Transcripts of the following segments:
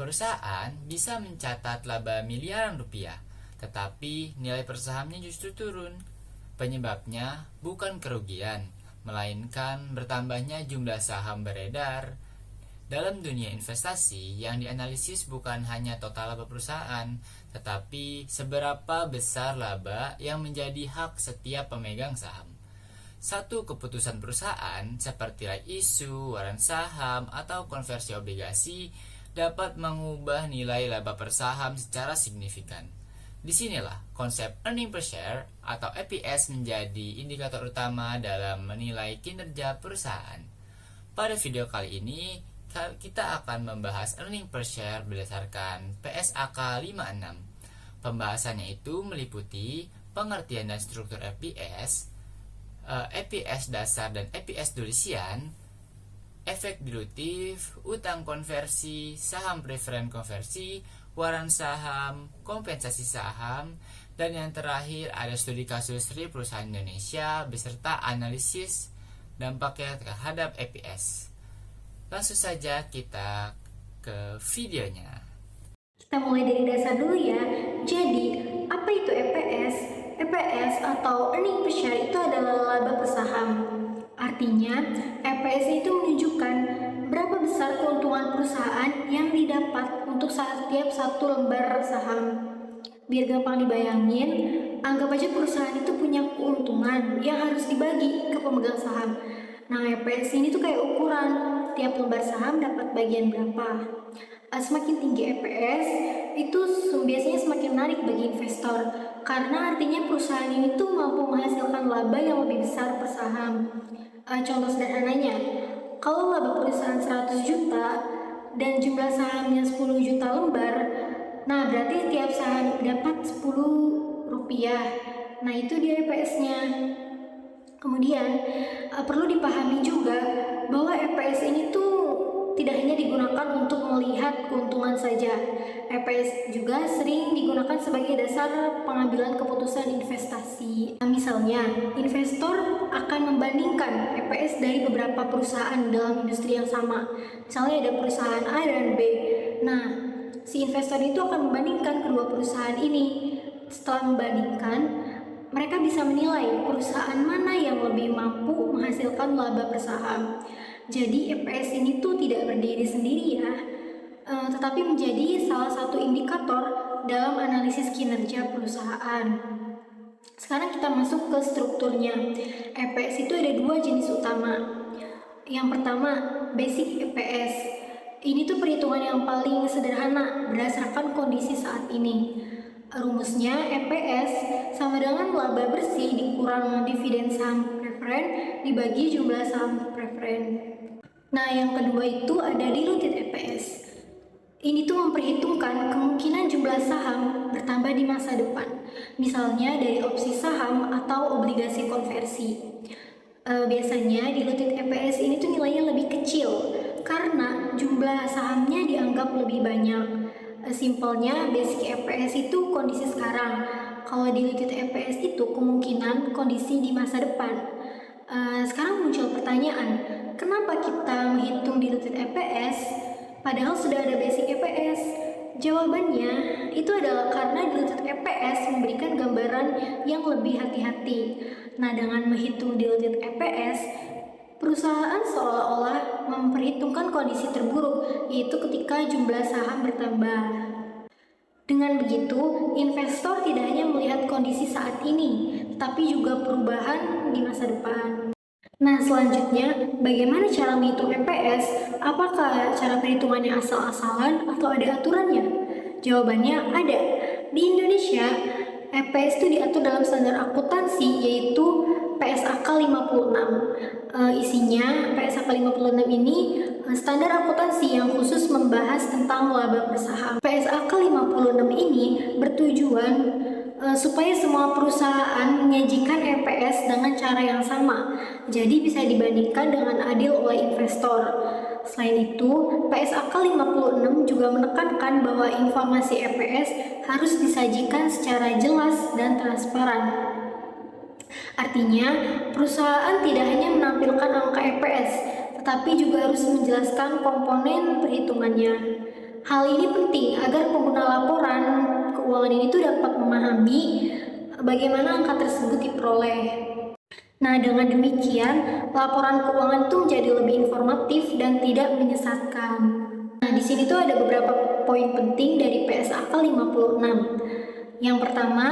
Perusahaan bisa mencatat laba miliaran rupiah, tetapi nilai per sahamnya justru turun. Penyebabnya bukan kerugian, melainkan bertambahnya jumlah saham beredar. Dalam dunia investasi, yang dianalisis bukan hanya total laba perusahaan, tetapi seberapa besar laba yang menjadi hak setiap pemegang saham. Satu keputusan perusahaan, seperti right issue, waran saham, atau konversi obligasi, dapat mengubah nilai laba per saham secara signifikan. Disinilah konsep earning per share atau EPS menjadi indikator utama dalam menilai kinerja perusahaan. Pada video kali ini, kita akan membahas earning per share berdasarkan PSAK 56. Pembahasannya itu meliputi pengertian dan struktur EPS, EPS dasar dan EPS dulusian, efek dilutif, utang konversi, saham preferen konversi, waran saham, kompensasi saham, dan yang terakhir ada studi kasus real perusahaan Indonesia beserta analisis dampaknya terhadap EPS. Langsung saja kita ke videonya. Kita mulai dari dasar dulu ya. Jadi, apa itu EPS? EPS atau earning per share itu adalah laba per saham. Artinya, EPS itu menunjukkan berapa besar keuntungan perusahaan yang didapat untuk setiap satu lembar saham. Biar gampang dibayangin, anggap aja perusahaan itu punya keuntungan yang harus dibagi ke pemegang saham. Nah, EPS ini tuh kayak ukuran tiap lembar saham dapat bagian berapa. Semakin tinggi EPS, itu biasanya semakin menarik bagi investor karena artinya perusahaan ini tuh mampu menghasilkan laba yang lebih besar per saham. Contoh sederhananya, kalau laba perusahaan 100 juta dan jumlah sahamnya 10 juta lembar, nah berarti tiap saham dapat 10 rupiah. Nah itu dia EPS-nya. Kemudian perlu dipahami juga bahwa EPS ini tuh tidak hanya digunakan untuk melihat keuntungan saja. EPS juga sering digunakan sebagai dasar pengambilan keputusan investasi. Misalnya, investor akan membandingkan EPS dari beberapa perusahaan dalam industri yang sama. Misalnya ada perusahaan A dan B. Nah, si investor itu akan membandingkan kedua perusahaan ini. Setelah membandingkan, mereka bisa menilai perusahaan mana yang lebih mampu menghasilkan laba per saham. Jadi EPS ini tuh tidak berdiri sendiri ya, tetapi menjadi salah satu indikator dalam analisis kinerja perusahaan. Sekarang kita masuk ke strukturnya. EPS itu ada dua jenis utama. Yang pertama, basic EPS. Ini tuh perhitungan yang paling sederhana berdasarkan kondisi saat ini. Rumusnya EPS sama dengan laba bersih dikurang dividen saham preferen dibagi jumlah saham preferen. Nah, yang kedua itu ada diluted EPS. Ini tuh memperhitungkan kemungkinan jumlah saham bertambah di masa depan, misalnya dari opsi saham atau obligasi konversi. Biasanya diluted EPS ini tuh nilainya lebih kecil karena jumlah sahamnya dianggap lebih banyak. Simpelnya basic EPS itu kondisi sekarang. Kalau diluted EPS itu kemungkinan kondisi di masa depan. Sekarang muncul pertanyaan, kenapa kita menghitung diluted EPS padahal sudah ada basic EPS? Jawabannya itu adalah karena diluted EPS memberikan gambaran yang lebih hati-hati. Nah, dengan menghitung diluted EPS, perusahaan seolah-olah memperhitungkan kondisi terburuk, yaitu ketika jumlah saham bertambah. Dengan begitu, investor tidak hanya melihat kondisi saat ini, tetapi juga perubahan di masa depan. Nah, selanjutnya, bagaimana cara menghitung EPS? Apakah cara perhitungannya asal-asalan atau ada aturannya? Jawabannya ada. Di Indonesia, EPS itu diatur dalam standar akuntansi, yaitu PSAK 56. Isinya, PSAK 56 ini standar akuntansi yang khusus membahas tentang laba per saham. PSAK 56 ini bertujuan supaya semua perusahaan menyajikan EPS dengan cara yang sama, jadi bisa dibandingkan dengan adil oleh investor. Selain itu, PSAK 56 juga menekankan bahwa informasi EPS harus disajikan secara jelas dan transparan. Artinya, perusahaan tidak hanya menampilkan angka EPS, tetapi juga harus menjelaskan komponen perhitungannya. Hal ini penting agar pengguna laporan keuangan ini tuh dapat memahami bagaimana angka tersebut diperoleh. Nah, dengan demikian, laporan keuangan itu menjadi lebih informatif dan tidak menyesatkan. Nah, di sini tuh ada beberapa poin penting dari PSAK 56. Yang pertama,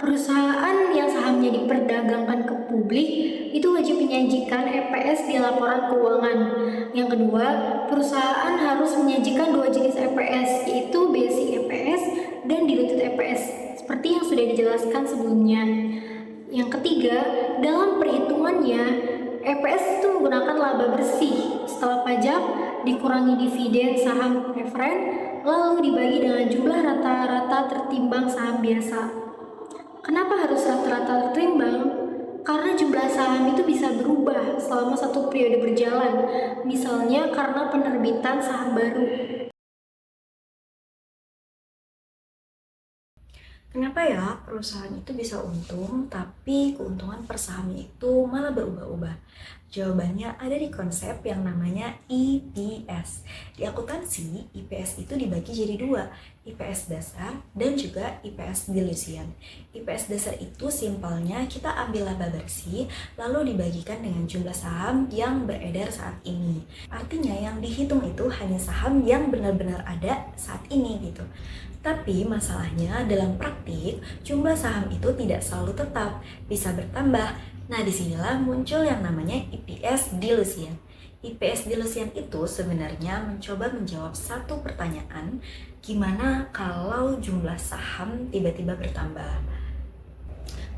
perusahaan yang sahamnya diperdagangkan ke publik itu wajib menyajikan EPS di laporan keuangan. Yang kedua, perusahaan harus menyajikan dua jenis EPS, yaitu basic EPS dan diluted EPS, seperti yang sudah dijelaskan sebelumnya. Yang ketiga, dalam perhitungannya, EPS itu menggunakan laba bersih setelah pajak dikurangi dividen saham preferen, lalu dibagi dengan jumlah rata-rata tertimbang saham biasa. Kenapa harus rata-rata tertimbang? Karena jumlah saham itu bisa berubah selama satu periode berjalan, misalnya karena penerbitan saham baru. Kenapa ya perusahaan itu bisa untung, tapi keuntungan per sahamnya itu malah berubah-ubah? Jawabannya ada di konsep yang namanya EPS. Di akuntansi, EPS itu dibagi jadi dua, IPS dasar dan juga IPS dilusian. IPS dasar itu simpelnya kita ambil laba bersih, lalu dibagikan dengan jumlah saham yang beredar saat ini. Artinya yang dihitung itu hanya saham yang benar-benar ada saat ini gitu. Tapi masalahnya dalam praktik, jumlah saham itu tidak selalu tetap, bisa bertambah. Nah, disinilah muncul yang namanya IPS dilusian. IPS dilusian itu sebenarnya mencoba menjawab satu pertanyaan, gimana kalau jumlah saham tiba-tiba bertambah?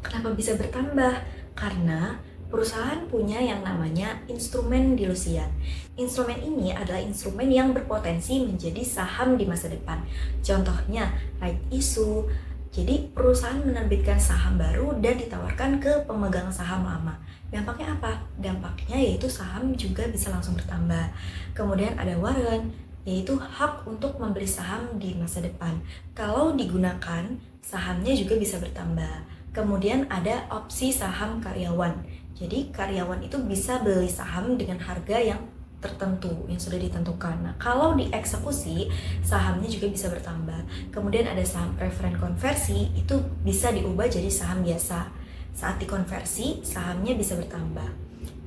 Kenapa bisa bertambah? Karena perusahaan punya yang namanya instrumen dilusian. Instrumen ini adalah instrumen yang berpotensi menjadi saham di masa depan. Contohnya, right issue. Jadi perusahaan menerbitkan saham baru dan ditawarkan ke pemegang saham lama. Dampaknya apa? Dampaknya yaitu saham juga bisa langsung bertambah. Kemudian ada warrant, yaitu hak untuk membeli saham di masa depan. Kalau digunakan, sahamnya juga bisa bertambah. Kemudian ada opsi saham karyawan. Jadi karyawan itu bisa beli saham dengan harga yang tertentu yang sudah ditentukan. Nah, kalau dieksekusi, sahamnya juga bisa bertambah. Kemudian ada saham preferen konversi, itu bisa diubah jadi saham biasa. Saat dikonversi, sahamnya bisa bertambah.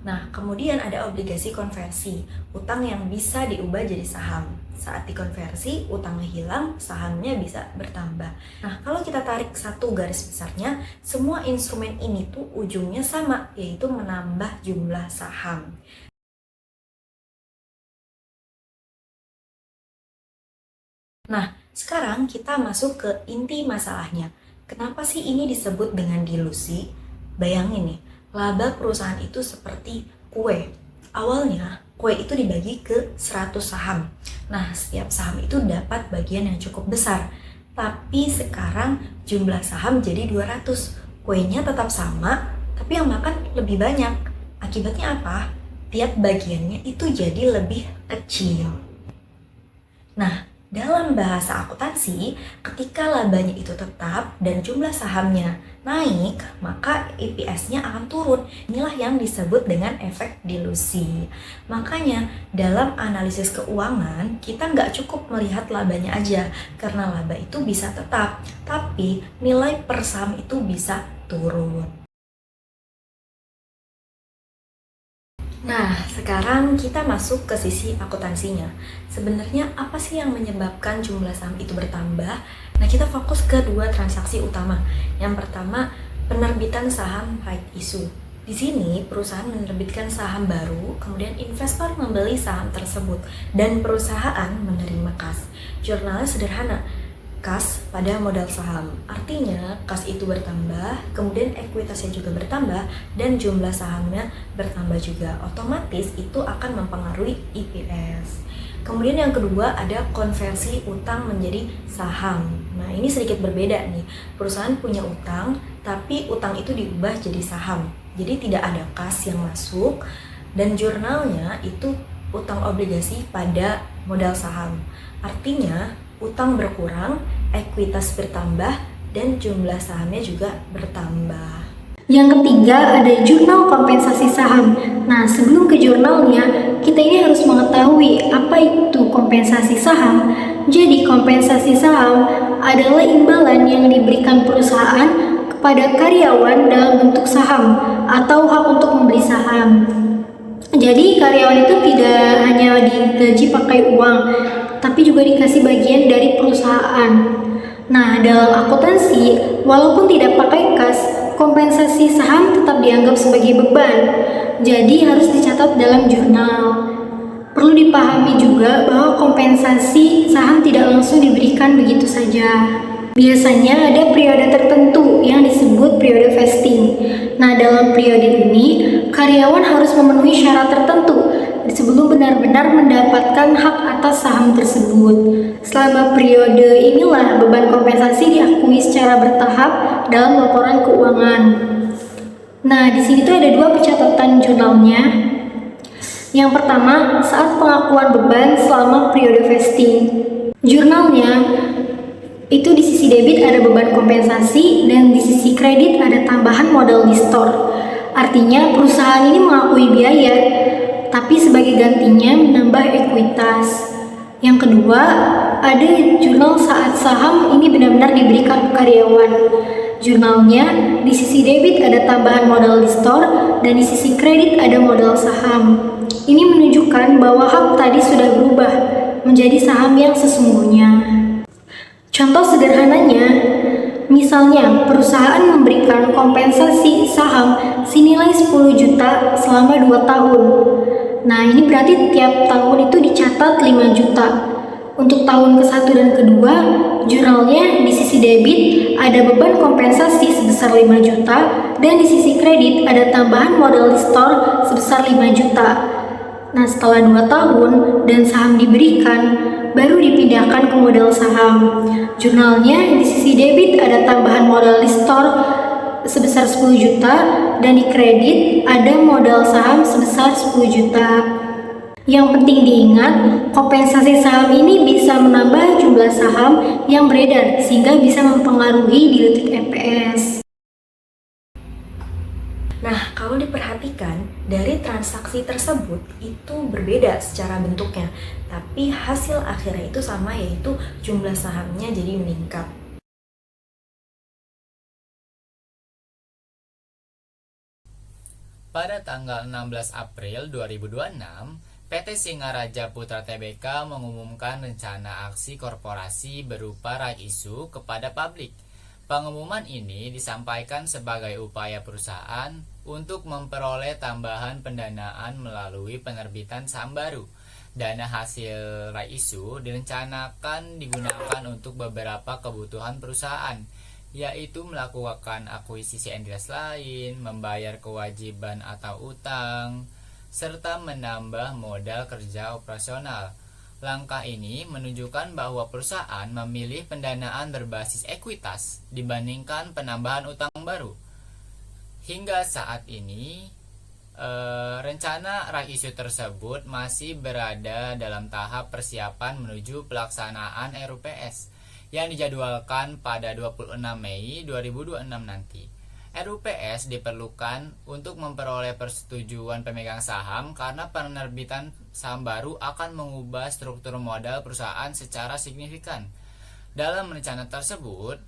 Nah, kemudian ada obligasi konversi, utang yang bisa diubah jadi saham. Saat dikonversi, utangnya hilang, sahamnya bisa bertambah. Nah, kalau kita tarik satu garis besarnya, semua instrumen ini tuh ujungnya sama, yaitu menambah jumlah saham. Nah, sekarang kita masuk ke inti masalahnya. Kenapa sih ini disebut dengan dilusi? Bayangin nih, laba perusahaan itu seperti kue. Awalnya, kue itu dibagi ke 100 saham. Nah, setiap saham itu dapat bagian yang cukup besar. Tapi sekarang jumlah saham jadi 200. Kuenya tetap sama, tapi yang makan lebih banyak. Akibatnya apa? Tiap bagiannya itu jadi lebih kecil. Nah, dalam bahasa akuntansi, ketika labanya itu tetap dan jumlah sahamnya naik, maka EPS-nya akan turun. Inilah yang disebut dengan efek dilusi. Makanya, dalam analisis keuangan, kita nggak cukup melihat labanya aja, karena laba itu bisa tetap, tapi nilai per saham itu bisa turun. Nah, sekarang kita masuk ke sisi akuntansinya. Sebenarnya apa sih yang menyebabkan jumlah saham itu bertambah? Nah, kita fokus ke dua transaksi utama. Yang pertama, penerbitan saham right issue. Di sini, perusahaan menerbitkan saham baru, kemudian investor membeli saham tersebut, dan perusahaan menerima kas. Jurnalnya sederhana, kas pada modal saham. Artinya, kas itu bertambah, kemudian ekuitasnya juga bertambah, dan jumlah sahamnya bertambah juga. Otomatis itu akan mempengaruhi EPS. Kemudian yang kedua ada konversi utang menjadi saham. Nah, ini sedikit berbeda nih. Perusahaan punya utang, tapi utang itu diubah jadi saham. Jadi tidak ada kas yang masuk, dan jurnalnya itu utang obligasi pada modal saham. Artinya, utang berkurang, ekuitas bertambah, dan jumlah sahamnya juga bertambah. Yang ketiga ada jurnal kompensasi saham. Nah, sebelum ke jurnalnya, kita ini harus mengetahui apa itu kompensasi saham Jadi kompensasi saham adalah imbalan yang diberikan perusahaan kepada karyawan dalam bentuk saham atau hak untuk membeli saham. Jadi karyawan itu tidak hanya digaji pakai uang, tapi juga dikasih bagian dari perusahaan. Nah, dalam akuntansi, walaupun tidak pakai kas, kompensasi saham tetap dianggap sebagai beban. Jadi harus dicatat dalam jurnal. Perlu dipahami juga bahwa kompensasi saham tidak langsung diberikan begitu saja. Biasanya ada periode tertentu yang disebut periode vesting. Nah, dalam periode ini, karyawan harus memenuhi syarat tertentu sebelum benar-benar mendapatkan hak atas saham tersebut. Selama periode inilah beban kompensasi diakui secara bertahap dalam laporan keuangan. Nah, di sini tuh ada 2 pencatatan jurnalnya. Yang pertama, saat pengakuan beban selama periode vesting. Jurnalnya itu di sisi debit ada beban kompensasi dan di sisi kredit ada tambahan modal di store. Artinya perusahaan ini mengakui biaya, tapi sebagai gantinya menambah ekuitas. Yang kedua, ada jurnal saat saham ini benar-benar diberikan ke karyawan. Jurnalnya di sisi debit ada tambahan modal di store dan di sisi kredit ada modal saham. Ini menunjukkan bahwa hak tadi sudah berubah menjadi saham yang sesungguhnya. Contoh sederhananya, misalnya perusahaan memberikan kompensasi saham senilai 10 juta selama 2 tahun. Nah, ini berarti tiap tahun itu dicatat 5 juta. Untuk tahun ke-1 dan ke-2, jurnalnya di sisi debit ada beban kompensasi sebesar 5 juta dan di sisi kredit ada tambahan modal di store sebesar 5 juta. Nah, setelah 2 tahun dan saham diberikan, baru dipindahkan ke modal saham. Jurnalnya di sisi debit ada tambahan modal di store sebesar 10 juta dan di kredit ada modal saham sebesar 10 juta. Yang penting diingat, kompensasi saham ini bisa menambah jumlah saham yang beredar sehingga bisa mempengaruhi dilutik EPS. Nah, kalau diperhatikan, dari transaksi tersebut itu berbeda secara bentuknya, tapi hasil akhirnya itu sama, yaitu jumlah sahamnya jadi meningkat. Pada tanggal 16 April 2026, PT Singaraja Putra Tbk mengumumkan rencana aksi korporasi berupa right issue kepada publik. Pengumuman ini disampaikan sebagai upaya perusahaan untuk memperoleh tambahan pendanaan melalui penerbitan saham baru. Dana hasil right issue direncanakan digunakan untuk beberapa kebutuhan perusahaan, yaitu melakukan akuisisi entitas lain, membayar kewajiban atau utang, serta menambah modal kerja operasional. Langkah ini menunjukkan bahwa perusahaan memilih pendanaan berbasis ekuitas dibandingkan penambahan utang baru. Hingga saat ini, rencana right issue tersebut masih berada dalam tahap persiapan menuju pelaksanaan RUPS yang dijadwalkan pada 26 Mei 2026 nanti. RUPS diperlukan untuk memperoleh persetujuan pemegang saham karena penerbitan saham baru akan mengubah struktur modal perusahaan secara signifikan. Dalam rencana tersebut,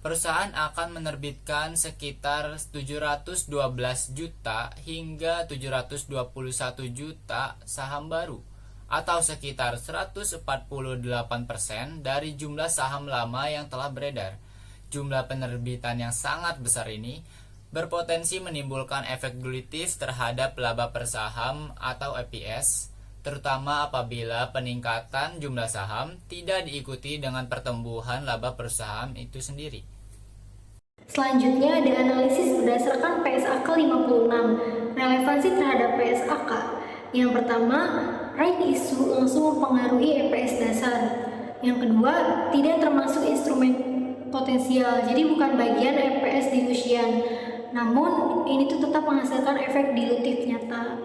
perusahaan akan menerbitkan sekitar 712 juta hingga 721 juta saham baru, atau sekitar 148% dari jumlah saham lama yang telah beredar. Jumlah penerbitan yang sangat besar ini berpotensi menimbulkan efek dilutif terhadap laba per saham atau EPS, terutama apabila peningkatan jumlah saham tidak diikuti dengan pertumbuhan laba perusahaan itu sendiri. Selanjutnya ada analisis berdasarkan PSAK 56, relevansi terhadap PSAK. Yang pertama, right issue langsung mempengaruhi EPS dasar. Yang kedua, tidak termasuk instrumen potensial, jadi bukan bagian EPS dilusian. Namun, ini tuh tetap menghasilkan efek dilutif nyata.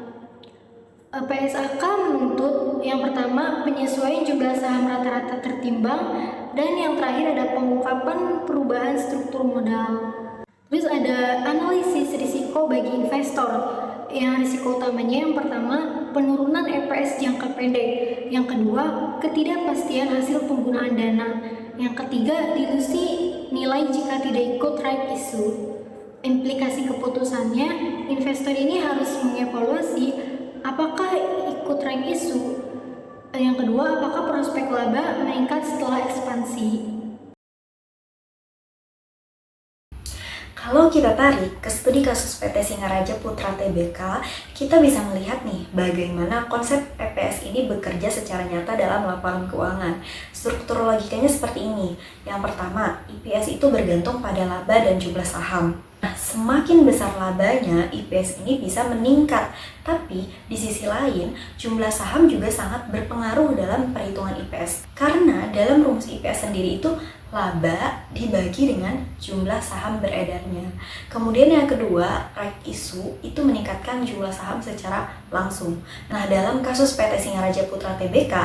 PSAK menuntut yang pertama penyesuaian jumlah saham rata-rata tertimbang, dan yang terakhir ada pengungkapan perubahan struktur modal. Terus ada analisis risiko bagi investor. Yang risiko utamanya yang pertama penurunan EPS jangka pendek. Yang kedua, ketidakpastian hasil penggunaan dana. Yang ketiga, dilusi nilai jika tidak ikut right issue. Implikasi keputusannya, investor ini harus mengevaluasi apakah ikut right issue. Yang kedua, apakah prospek laba meningkat setelah ekspansi. Kalau kita tarik ke studi kasus PT Singaraja Putra Tbk, kita bisa melihat nih bagaimana konsep EPS ini bekerja secara nyata dalam laporan keuangan. Struktur logikanya seperti ini. Yang pertama, EPS itu bergantung pada laba dan jumlah saham. Nah, semakin besar labanya, EPS ini bisa meningkat. Tapi di sisi lain, jumlah saham juga sangat berpengaruh dalam perhitungan EPS. Karena dalam rumus EPS sendiri itu laba dibagi dengan jumlah saham beredarnya. Kemudian yang kedua, right issue itu meningkatkan jumlah saham secara langsung. Nah, dalam kasus PT Singaraja Putra Tbk,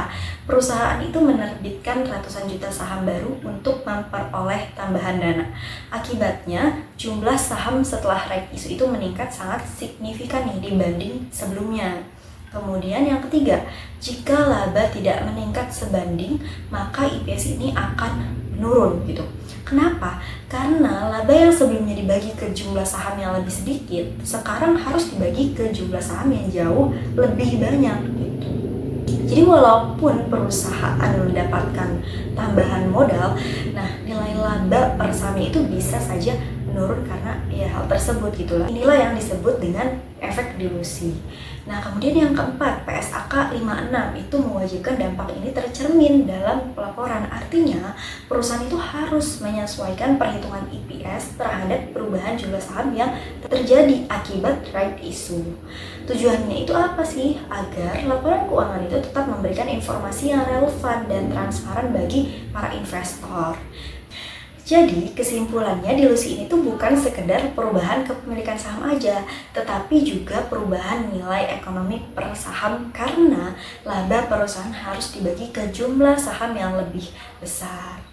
perusahaan itu menerbitkan ratusan juta saham baru untuk memperoleh tambahan dana. Akibatnya, jumlah saham setelah right issue itu meningkat sangat signifikan nih dibanding sebelumnya. Kemudian yang ketiga, jika laba tidak meningkat sebanding, maka EPS ini akan menurun gitu. Kenapa? Karena laba yang sebelumnya dibagi ke jumlah saham yang lebih sedikit, sekarang harus dibagi ke jumlah saham yang jauh lebih banyak gitu. Jadi walaupun perusahaan mendapatkan tambahan modal, nah nilai laba per sahamnya itu bisa saja menurun karena ya hal tersebut gitulah. Inilah yang disebut dengan efek dilusi. Nah, kemudian yang keempat, PSAK 56 itu mewajibkan dampak ini tercermin dalam pelaporan. Artinya, perusahaan itu harus menyesuaikan perhitungan EPS terhadap perubahan jumlah saham yang terjadi akibat right issue. Tujuannya itu apa sih? Agar laporan keuangan itu tetap memberikan informasi yang relevan dan transparan bagi para investor. Jadi kesimpulannya dilusi ini tuh bukan sekedar perubahan kepemilikan saham aja, tetapi juga perubahan nilai ekonomi per saham karena laba perusahaan harus dibagi ke jumlah saham yang lebih besar.